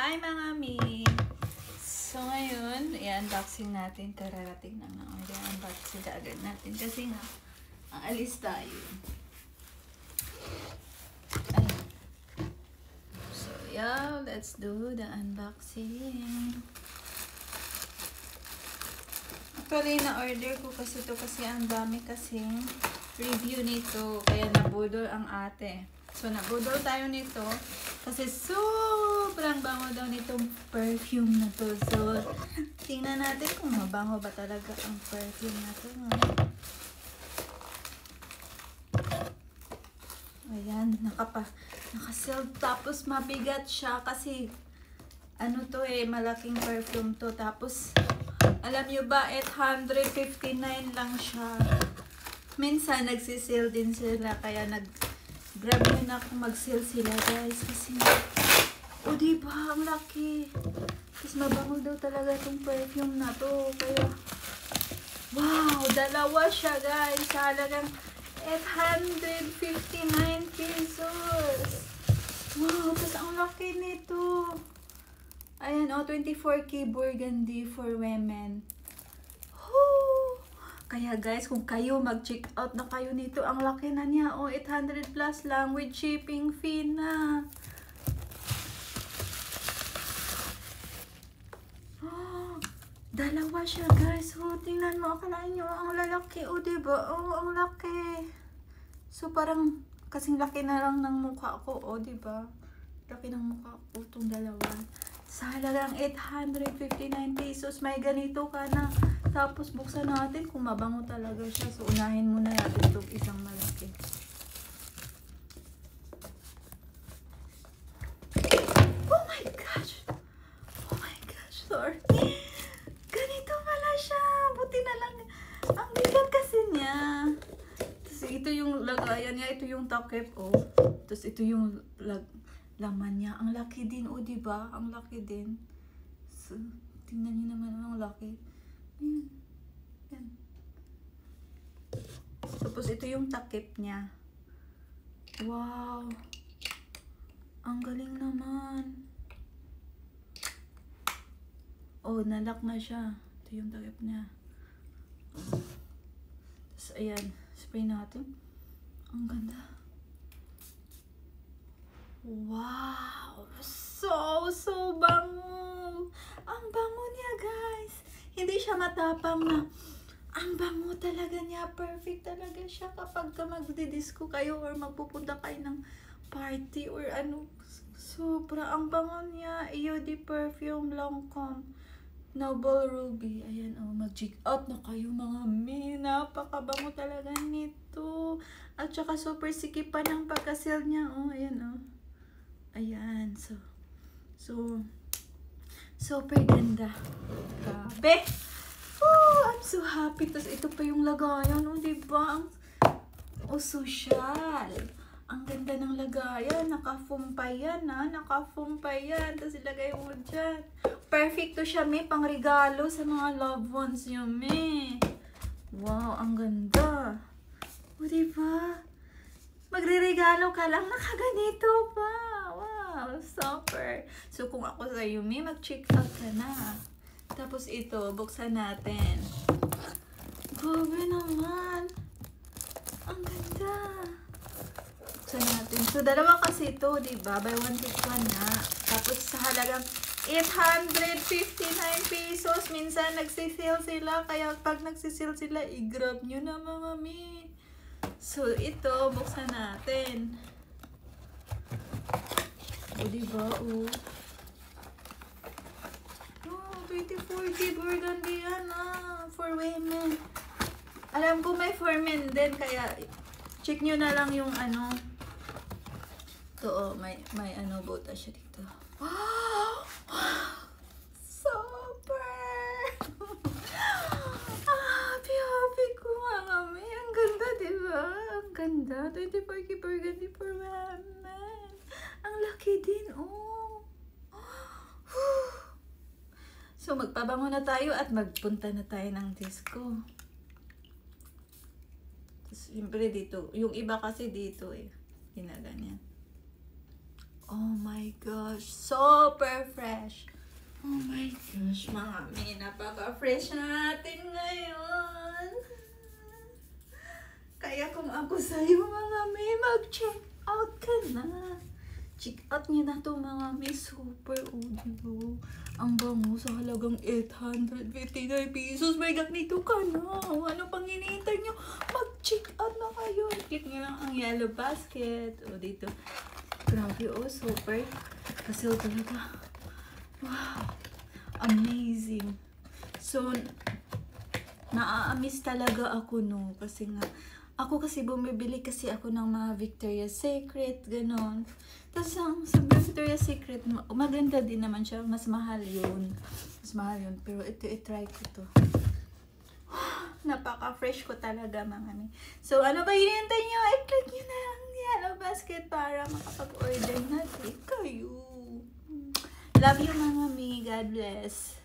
Hi mga mi! So ngayon, i-unboxing natin. Kararating na nga. I-unboxing agad natin kasi nga, aalis tayo. Ayan. So yeah, let's do the unboxing. Actually, na-order ko kasi ito kasi ang dami kasing review nito. Kaya nabudol ang ate. So, nabudol tayo nito kasi sobrang bango daw nitong perfume na to. So, tingnan natin kung mabango ba talaga ang perfume na to. Ayan, naka-sealed. Tapos, mabigat siya kasi ano to malaking perfume to. Tapos, alam nyo ba, 859 lang siya. Minsan, nagsiseal din sila. Kaya grab nyo na kung mag-seal sila, guys. Kasi, diba, ang laki. Tapos, mabango daw talaga itong perfume na to. Kaya, wow, dalawa siya, guys. Halagang 859 pesos. Wow, tapos ang laki nito. Ayan, 24K Burgundy for women. Woo! Kaya guys, kung kayo mag-check out na kayo nito, ang laki na niya. 800 plus lang with shipping fee na. Dalawa siya guys. Tingnan mo, akalain nyo, ang lalaki. Diba? Ang laki. So parang kasing laki na lang ng mukha ko. Diba? Laki ng mukha ko itong dalawa. Sa halagang 859 pesos, may ganito ka na. Tapos buksan natin kung mabango talaga siya. So unahin muna natin itong isang malaki. Oh my gosh! Oh my gosh, sorry. Ganito pala siya. Buti na lang. Ang bigat kasi niya. Tapos ito yung lagayan niya. Ito yung takip, Tapos ito yung laman niya. Ang laki din, diba? Ang laki din. So, tingnan niyo naman ang laki. Yan. Tapos ito yung takip niya. Wow. Ang galing naman. Nalock na siya. Ito yung takip niya. Tapos ayan. Spray natin. Ang ganda. Wow! So bango! Ang bango niya, guys! Hindi siya matapang na. Ang bango talaga niya. Perfect talaga siya kapag magdidisco kayo or magpupunta kayo ng party or ano. Sobra ang bango niya. EOD Perfume Lancôme Noble Ruby. Ayan, mag-check out na kayo mga mi. Napakabango talaga nito. At saka super sikip pa ng pagka-seal niya. Ayan, Ayan, so super ganda. Grabe! I'm so happy. Tapos ito pa yung lagayan, diba? Social. Ang ganda ng lagayan. Naka-foam pa yan, Naka-foam pa yan. Tapos ilagay mo dyan. Perfect to siya, may pang-regalo sa mga loved ones nyo, may. Wow, ang ganda. Diba? Magre-regalo ka lang, nakaganito pa. Wow, super. So, kung ako sa'yo, may mag-check out ka na. Tapos ito, buksan natin. Grabe naman. Ang ganda. Buksan natin. So, dalawa kasi ito, diba? Buy one, take one na. Tapos sa halagang 859 pesos. Minsan nagsisale sila. Kaya pag nagsisale sila, i-grab nyo na mga mi. So, ito, buksan natin. Diba, 24K Burgundy yan, for women. Alam ko may for men din, kaya check nyo na lang yung ito, may buta siya dito. Wow! Happy ko mga may. Ang ganda, diba? Ang ganda. 24K Burgundy for women. Ang laki din, So, magpabango na tayo at magpunta na tayo ng disco. Tapos, siyempre dito. Yung iba kasi dito, ginaganyan. Oh my gosh, super fresh. Oh my gosh, mga mi, napaka-fresh natin ngayon. Kaya kung ako sa'yo, mga mi, mag-check out ka na. Check out niyo na to mga mi, super audio. Ang bango sa halagang 859 pesos. May ganito ka na. Ano pang hinihintay nyo? Mag-check out na kayo. Click nyo lang ang yellow basket. O dito. Grabe super. Kasi talaga. Wow. Amazing. So, naa-miss talaga ako no. Kasi nga, ako kasi bumibili kasi ako ng mga Victoria's Secret, ganon. Tapos sa Victoria's Secret, maganda din naman siya. Mas mahal yun. Mas mahal yun. Pero ito, i-try ko to. Napaka-fresh ko talaga, mga mi. So, ano ba hinihintay nyo? I-click nyo na ang yellow basket para makapag-order natin kayo. Love you, mga mi. God bless.